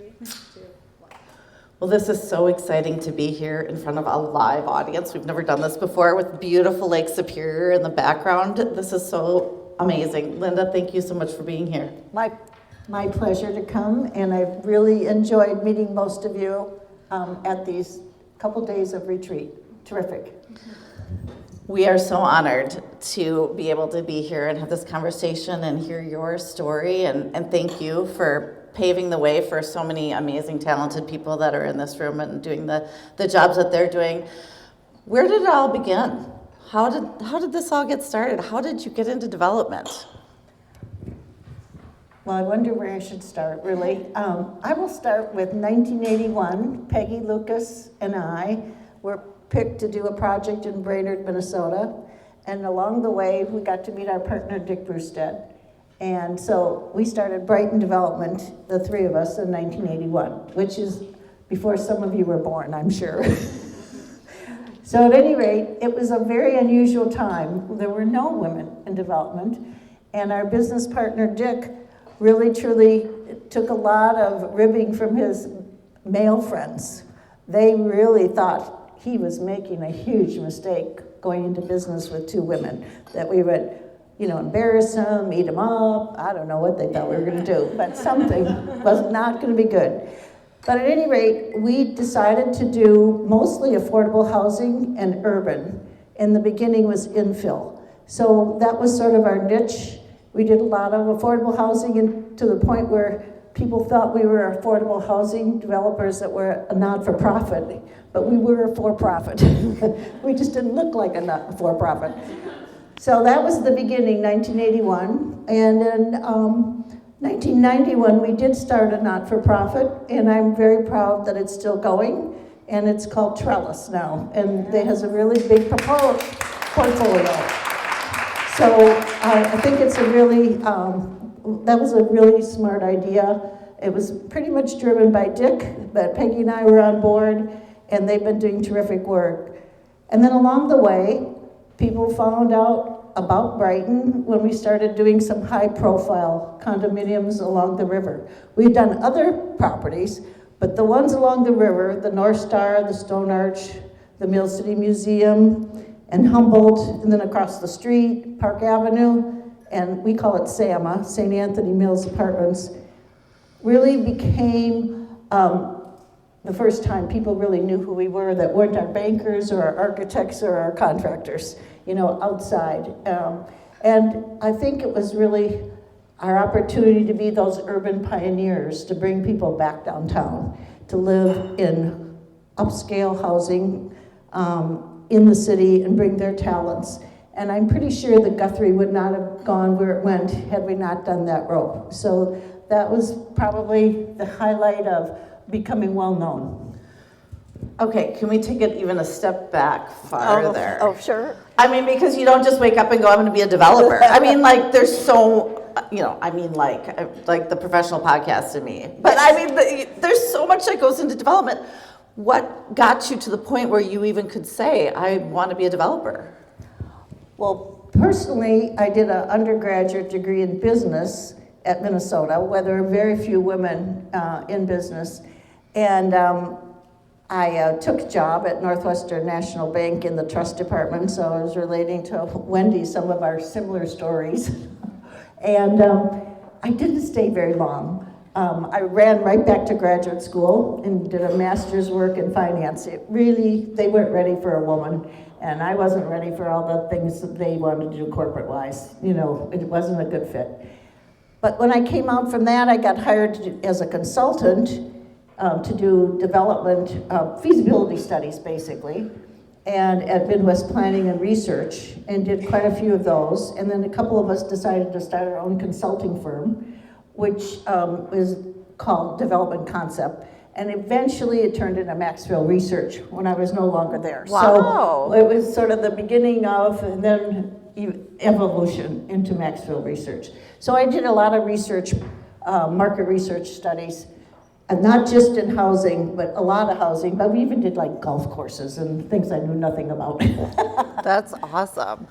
3, 2, 1. Well, this is so exciting to be here in front of a live audience. We've never done this before with beautiful Lake Superior in the background. This is so amazing. Linda, thank you so much for being here. My pleasure to come, and I've really enjoyed meeting most of you at these couple days of retreat. Terrific. We are so honored to be able to be here and have this conversation and hear your story, and thank you for paving the way for so many amazing, talented people that are in this room and doing the jobs that they're doing. Where did it all begin? How did this all get started? How did you get into development? Well, I wonder where I should start, really. I will start with 1981. Peggy, Lucas, and I were picked to do a project in Brainerd, Minnesota. And along the way, we got to meet our partner, Dick Brewstead. And so we started Brighton Development, the three of us, in 1981, which is before some of you were born, I'm sure. So at any rate, it was a very unusual time. There were no women in development. And our business partner, Dick, really truly took a lot of ribbing from his male friends. They really thought he was making a huge mistake going into business with two women, that we would embarrass him, eat him up. I don't know what they thought we were going to do, but something was not going to be good. But at any rate, we decided to do mostly affordable housing and urban. In the beginning was infill. So that was sort of our niche. We did a lot of affordable housing, and to the point where people thought we were affordable housing developers that were a not-for-profit, but we were a for-profit. We just didn't look like a not-for-profit. So that was the beginning, 1981. And in 1991, we did start a not-for-profit, and I'm very proud that it's still going. And it's called Trellis now, and it has a really big portfolio. So I think it's a really, that was a really smart idea. It was pretty much driven by Dick, but Peggy and I were on board, and they've been doing terrific work. And then along the way, people found out about Brighton when we started doing some high-profile condominiums along the river. We've done other properties, but the ones along the river, the North Star, the Stone Arch, the Mill City Museum, and Humboldt, and then across the street, Park Avenue, and we call it SAMA, St. Anthony Mills Apartments, really became the first time people really knew who we were, that weren't our bankers or our architects or our contractors, outside. And I think it was really our opportunity to be those urban pioneers, to bring people back downtown, to live in upscale housing in the city and bring their talents. And I'm pretty sure that Guthrie would not have gone where it went had we not done that row. So that was probably the highlight of becoming well-known. Okay, can we take it even a step back farther? Oh, sure. I mean, because you don't just wake up and go, I'm going to be a developer. I mean, like, there's so, like the professional podcast in me. But I mean, there's so much that goes into development. What got you to the point where you even could say, I want to be a developer? Well, personally, I did an undergraduate degree in business at Minnesota, where there are very few women in business. And I took a job at Northwestern National Bank in the trust department, so I was relating to Wendy some of our similar stories. And I didn't stay very long. I ran right back to graduate school and did a master's work in finance. They weren't ready for a woman, and I wasn't ready for all the things that they wanted to do corporate-wise. It wasn't a good fit. But when I came out from that, I got hired as a consultant to do development, feasibility studies, basically, and at Midwest Planning and Research, and did quite a few of those. And then a couple of us decided to start our own consulting firm, which is called Development Concept. And eventually it turned into Maxwell Research when I was no longer there. Wow. So it was sort of the beginning of, and then evolution into Maxwell Research. So I did a lot of research, market research studies, and not just in housing, but a lot of housing, but we even did like golf courses and things I knew nothing about. That's awesome.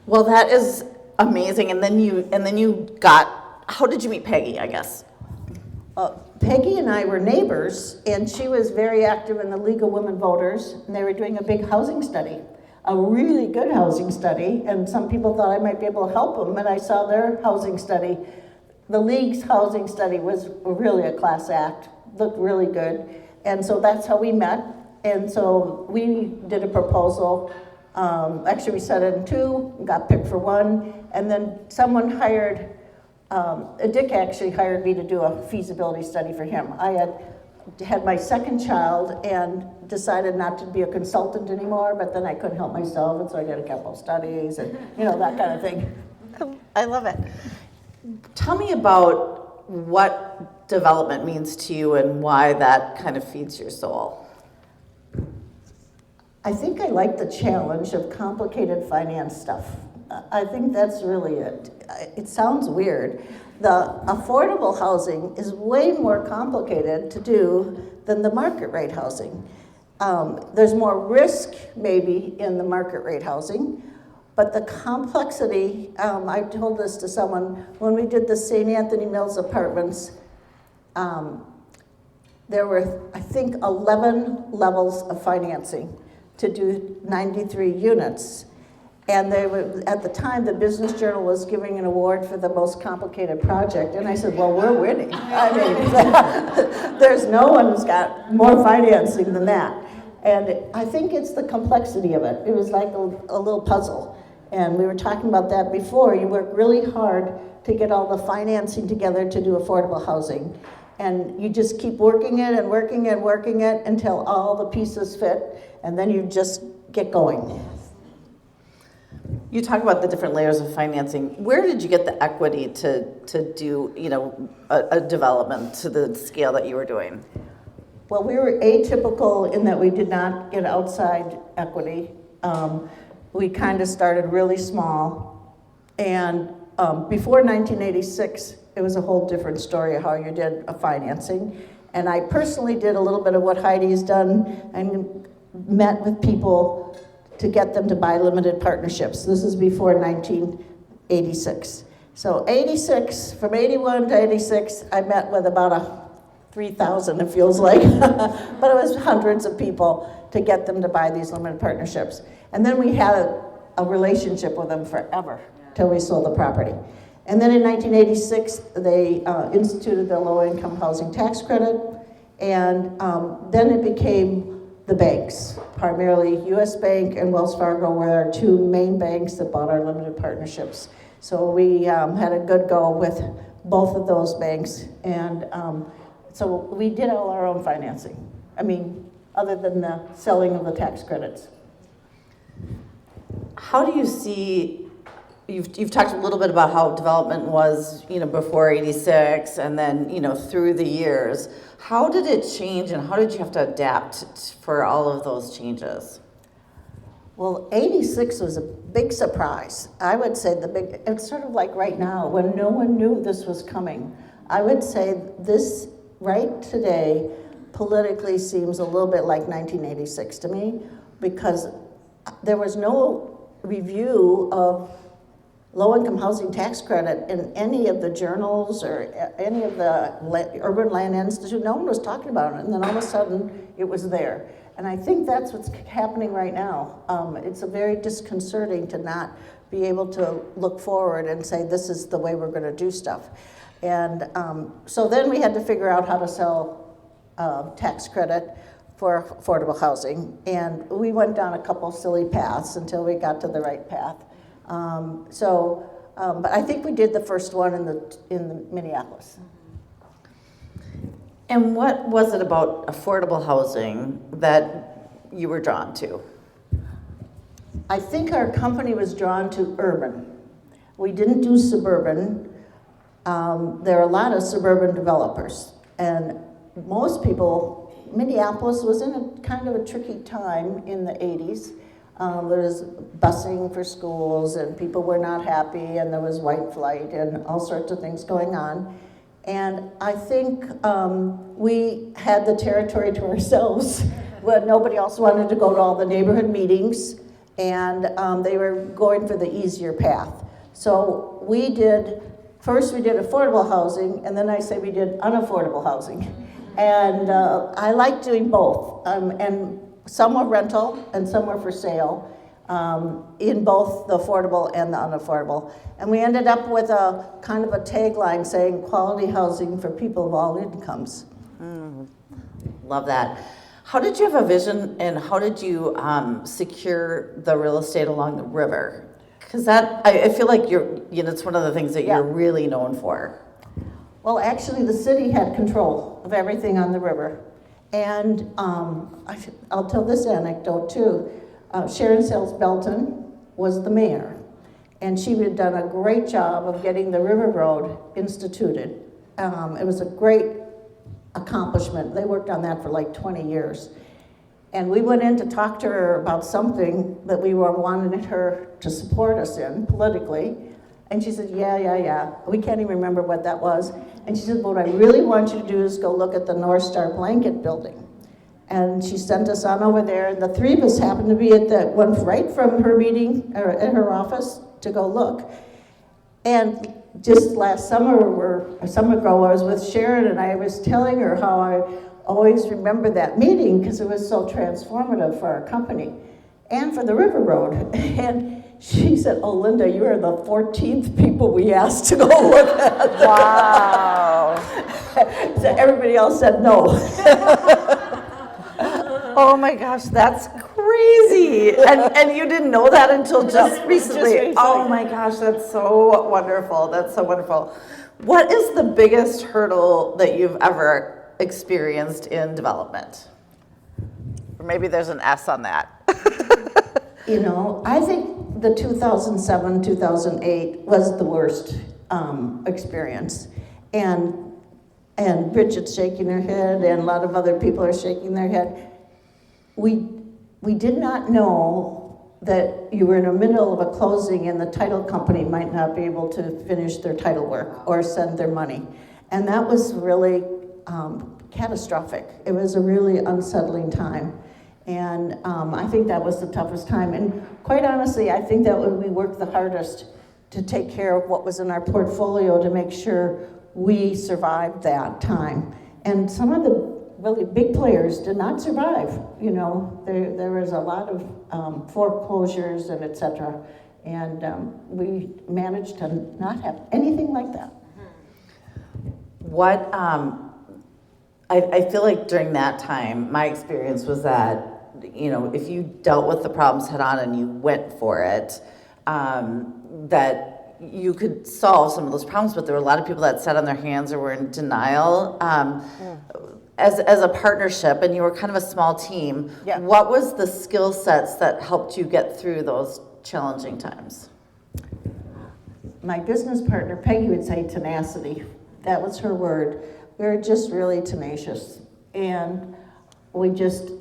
Well, that is amazing. And then you got, how did you meet Peggy, I guess? Peggy and I were neighbors, and she was very active in the League of Women Voters, and they were doing a big housing study, a really good housing study, and some people thought I might be able to help them, and I saw their housing study. The League's housing study was really a class act, looked really good, and so that's how we met, and so we did a proposal. Actually, we set it in two, got picked for one, and then someone hired, Dick actually hired me to do a feasibility study for him. I had my second child and decided not to be a consultant anymore, but then I couldn't help myself, and so I did a couple of studies and, that kind of thing. I love it. Tell me about what development means to you and why that kind of feeds your soul. I think I like the challenge of complicated finance stuff. I think that's really it. It sounds weird. The affordable housing is way more complicated to do than the market rate housing. There's more risk maybe in the market rate housing, but the complexity, I told this to someone, when we did the St. Anthony Mills apartments, there were, I think, 11 levels of financing to do 93 units. And they were, at the time, the Business Journal was giving an award for the most complicated project. And I said, well, we're winning. I mean, there's no one who's got more financing than that. And I think it's the complexity of it. It was like a little puzzle. And we were talking about that before. You work really hard to get all the financing together to do affordable housing. And you just keep working it and working it and working it until all the pieces fit. And then you just get going. You talk about the different layers of financing. Where did you get the equity to do, a development to the scale that you were doing? Well, we were atypical in that we did not get outside equity. We kind of started really small. And before 1986, it was a whole different story of how you did a financing. And I personally did a little bit of what Heidi's done and met with people to get them to buy limited partnerships. This is before 1986. So 86, from 81 to 86, I met with about 3,000, it feels like. But it was hundreds of people to get them to buy these limited partnerships. And then we had a relationship with them forever till we sold the property. And then in 1986, they instituted the low-income housing tax credit. And then it became the banks, primarily US Bank and Wells Fargo were our two main banks that bought our limited partnerships. So we had a good go with both of those banks. And so we did all our own financing. I mean, other than the selling of the tax credits. How do you see, you've talked a little bit about how development was, before 86 and then, through the years. How did it change and how did you have to adapt for all of those changes? Well, 86 was a big surprise. I would say it's sort of like right now when no one knew this was coming. I would say this right today politically seems a little bit like 1986 to me because there was no review of low-income housing tax credit in any of the journals or any of the Urban Land Institute. No one was talking about it, and then all of a sudden it was there. And I think that's what's happening right now. It's a very disconcerting to not be able to look forward and say, this is the way we're going to do stuff. And so then we had to figure out how to sell tax credit for affordable housing. And we went down a couple silly paths until we got to the right path. But I think we did the first one in Minneapolis. And what was it about affordable housing that you were drawn to? I think our company was drawn to urban. We didn't do suburban. There are a lot of suburban developers, and most people, Minneapolis was in a kind of a tricky time in the 80s. There was busing for schools, and people were not happy, and there was white flight and all sorts of things going on. And I think we had the territory to ourselves when nobody else wanted to go to all the neighborhood meetings, and they were going for the easier path. So we did first we did affordable housing, and then I say we did unaffordable housing. And I like doing both. And some were rental and some were for sale, in both the affordable and the unaffordable. And we ended up with a kind of a tagline saying quality housing for people of all incomes. Love that. How did you have a vision, and how did you secure the real estate along the river? Because that, I feel like it's one of the things that you're really known for. Well, actually, the city had control of everything on the river. And I'll tell this anecdote too. Sharon Sales Belton was the mayor, and she had done a great job of getting the River Road instituted. It was a great accomplishment. They worked on that for like 20 years. And we went in to talk to her about something that we wanted her to support us in politically. And she said, yeah. We can't even remember what that was. And she said, what I really want you to do is go look at the North Star Blanket building. And she sent us on over there. And the three of us happened to be at that one right from her meeting, or at her office, to go look. And just last summer, a summer ago, I was with Sharon, and I was telling her how I always remember that meeting because it was so transformative for our company and for the River Road. And she said, oh, Linda, you are the 14th people we asked to go look at. Wow. So everybody else said no. Oh my gosh, that's crazy. And you didn't know that until just recently. Oh my gosh, that's so wonderful. That's so wonderful. What is the biggest hurdle that you've ever experienced in development? Or maybe there's an S on that. I think the 2007, 2008 was the worst experience. And Bridget's shaking her head, and a lot of other people are shaking their head. We did not know that you were in the middle of a closing and the title company might not be able to finish their title work or send their money. And that was really catastrophic. It was a really unsettling time. And I think that was the toughest time. And quite honestly, I think that we worked the hardest to take care of what was in our portfolio to make sure we survived that time. And some of the really big players did not survive. There was a lot of foreclosures and et cetera. And we managed to not have anything like that. What, I feel like during that time, my experience was that, if you dealt with the problems head on and you went for it, that you could solve some of those problems, but there were a lot of people that sat on their hands or were in denial. As a partnership, and you were kind of a small team, what was the skill sets that helped you get through those challenging times? My business partner, Peggy, would say tenacity. That was her word. We were just really tenacious. And we just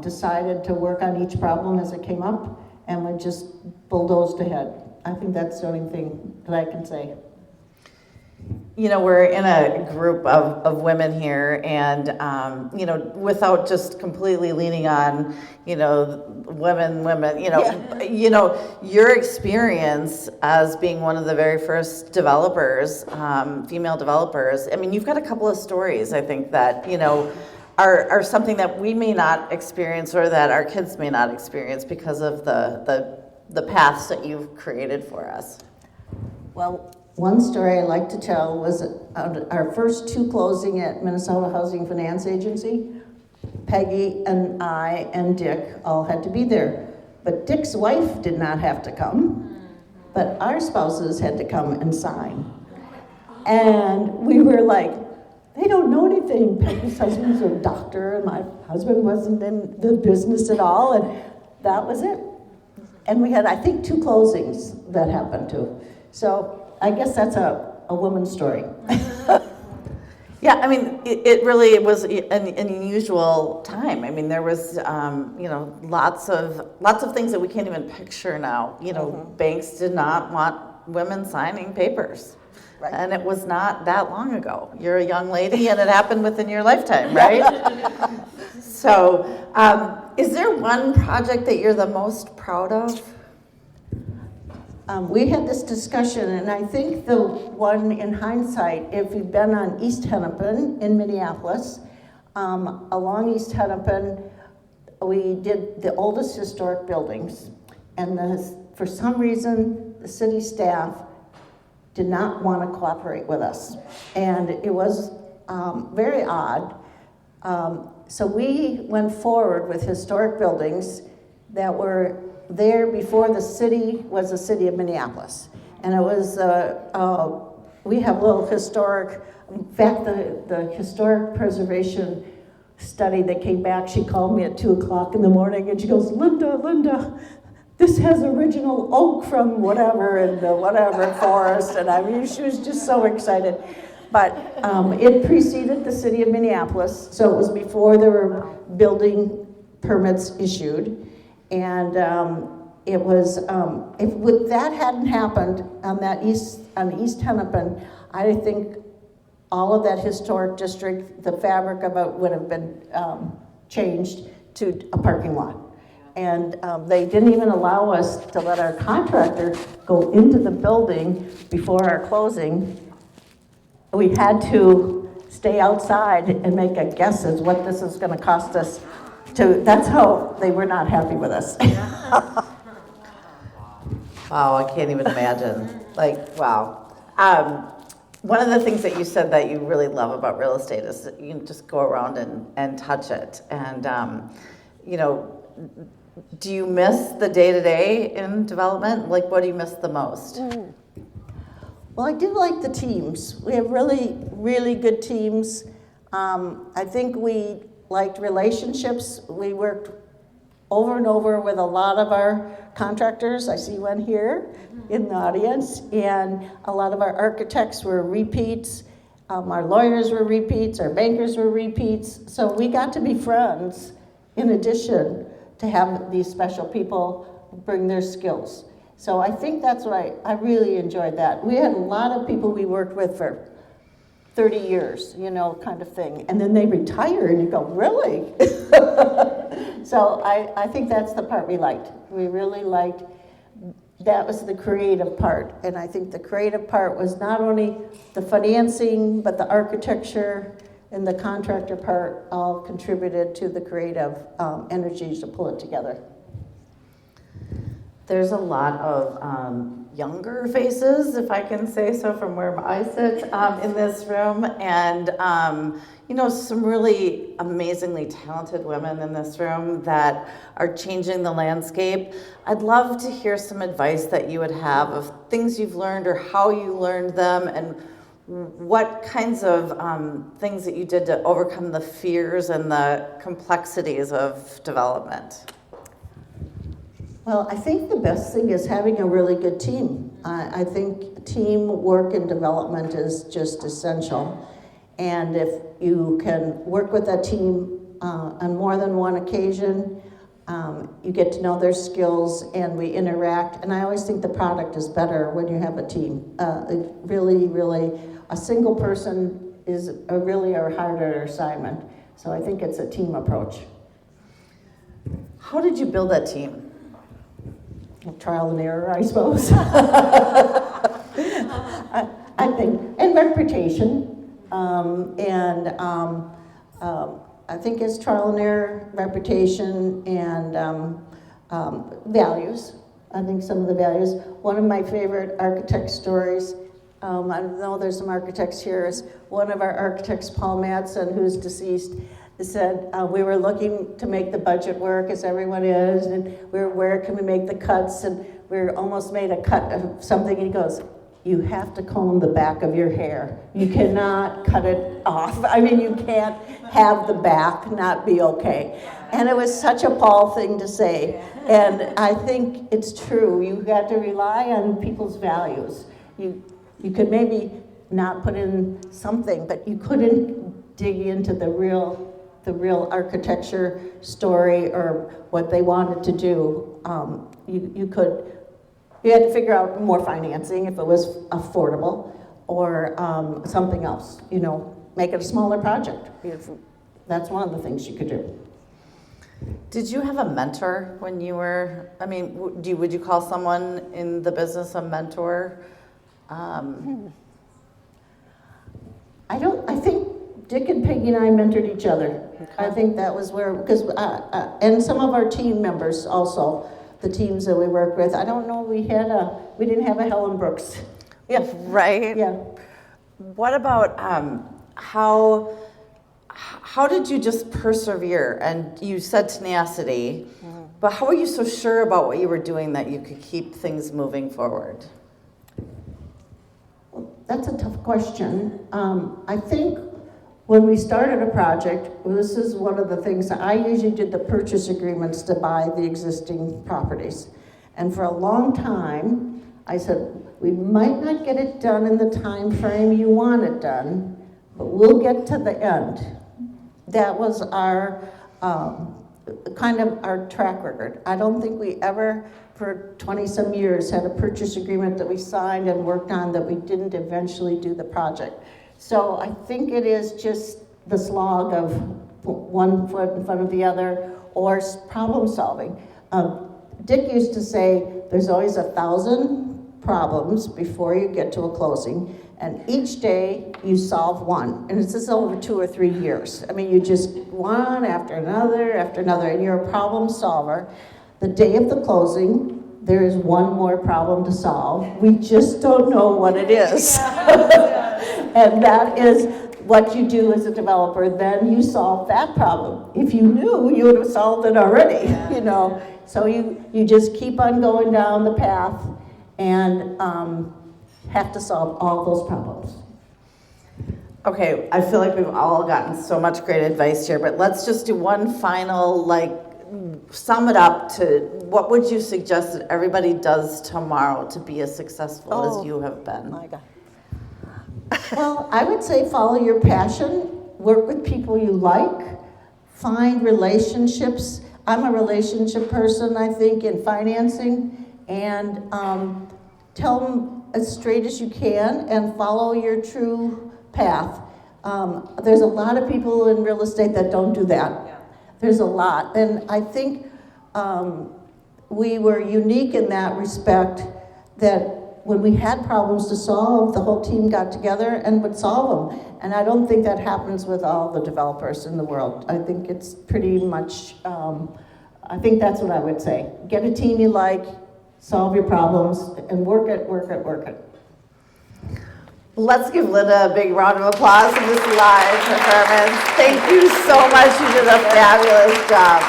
decided to work on each problem as it came up, and we just bulldozed ahead. I think that's the only thing that I can say. We're in a group of women here, and, without just completely leaning on, women, your experience as being one of the very first developers, female developers, you've got a couple of stories, I think, that, are something that we may not experience or that our kids may not experience because of the paths that you've created for us. Well, one story I like to tell was our first two closing at Minnesota Housing Finance Agency. Peggy and I and Dick all had to be there. But Dick's wife did not have to come, but our spouses had to come and sign. And we were like, they don't know anything. Peggy's husband's a doctor, and my husband wasn't in the business at all, and that was it. And we had, I think, two closings that happened too. So I guess that's a woman's story. Yeah, it really was an unusual time. There was, lots of things that we can't even picture now. Banks did not want women signing papers. Right. And it was not that long ago. You're a young lady, and it happened within your lifetime, right? So, is there one project that you're the most proud of? we had this discussion, and I think the one in hindsight, if you've been on East Hennepin in Minneapolis, along East Hennepin, we did the oldest historic buildings, and for some reason, the city staff did not want to cooperate with us, and it was very odd. So we went forward with historic buildings that were there before the city was the city of Minneapolis. And it was, we have a little historic, in fact, the historic preservation study that came back, she called me at 2:00 in the morning and she goes, Linda, this has original oak from whatever in the whatever forest. And I mean, she was just so excited. But it preceded the city of Minneapolis, so it was before there were building permits issued. And it was, if that hadn't happened on East Hennepin, I think all of that historic district, the fabric of it would have been changed to a parking lot. And they didn't even allow us to let our contractor go into the building before our closing. We had to stay outside and make a guess as what this is going to cost us. That's how they were not happy with us. Wow, I can't even imagine. Like, wow. One of the things that you said that you really love about real estate is that you can just go around and touch it. And, do you miss the day-to-day in development? Like, what do you miss the most? Well, I do like the teams. We have really, really good teams. I think we liked relationships. We worked over and over with a lot of our contractors. I see one here in the audience. And a lot of our architects were repeats. Our lawyers were repeats. Our bankers were repeats. So we got to be friends in addition to have these special people bring their skills. So I think that's what I really enjoyed that. We had a lot of people we worked with for 30 years, kind of thing. And then they retire and you go, really? So I think that's the part we liked. We really liked, that was the creative part. And I think the creative part was not only the financing, but the architecture and the contractor part all contributed to the creative energies to pull it together. There's a lot of younger faces, if I can say so, from where I sit in this room, and some really amazingly talented women in this room that are changing the landscape. I'd love to hear some advice that you would have of things you've learned or how you learned them, and what kinds of things that you did to overcome the fears and the complexities of development. Well, I think the best thing is having a really good team. I think teamwork in development is just essential. And if you can work with that team on more than one occasion, you get to know their skills and we interact. And I always think the product is better when you have a team. Really, a single person is really a harder assignment. So I think it's a team approach. How did you build that team? Trial and error, I suppose. I think, and reputation, I think it's trial and error, reputation, and values. I think some of the values. One of my favorite architect stories, I know there's some architects here, is one of our architects, Paul Madsen, who's deceased, said we were looking to make the budget work, as everyone is, and we were, where can we make the cuts, and we almost made a cut of something, and he goes, you have to comb the back of your hair. You cannot cut it off. I mean, you can't have the back not be okay. And it was such a Paul thing to say, and I think it's true. You got to rely on people's values. You could maybe not put in something, but you couldn't dig into the real architecture story or what they wanted to do. You had to figure out more financing if it was affordable, or something else, make it a smaller project. That's one of the things you could do. Did you have a mentor when you were, I mean, would you call someone in the business a mentor? I think Dick and Peggy and I mentored each other. I think that was where, because, and some of our team members also, the teams that we work with. I don't know, we didn't have a Helen Brooks. Yeah, right? Yeah. What about how did you just persevere? And you said tenacity, but how were you so sure about what you were doing that you could keep things moving forward? Well, that's a tough question. I think when we started a project, this is one of the things that I usually did the purchase agreements to buy the existing properties. And for a long time, I said, we might not get it done in the time frame you want it done, but we'll get to the end. That was our kind of our track record. I don't think we ever, for 20-some years, had a purchase agreement that we signed and worked on that we didn't eventually do the project. So I think it is just the slog of one foot in front of the other, or problem solving. Dick used to say, there's always 1,000 problems before you get to a closing, and each day you solve one. And it's just over 2 or 3 years. I mean, you just one after another, and you're a problem solver. The day of the closing, there is one more problem to solve. We just don't know what it is. And that is what you do as a developer. Then you solve that problem. If you knew, you would have solved it already, you know. So you just keep on going down the path and have to solve all those problems. Okay, I feel like we've all gotten so much great advice here, but let's just do one final, sum it up to what would you suggest that everybody does tomorrow to be as successful as you have been? My God. Well, I would say follow your passion, work with people you like, find relationships. I'm a relationship person, I think, in financing, and tell them as straight as you can and follow your true path. There's a lot of people in real estate that don't do that. Yeah. There's a lot, and I think we were unique in that respect, that when we had problems to solve, the whole team got together and would solve them. And I don't think that happens with all the developers in the world. I think it's pretty much, I think that's what I would say. Get a team you like, solve your problems, and work it. Let's give Linda a big round of applause for this live performance. Thank you so much. You did a fabulous job.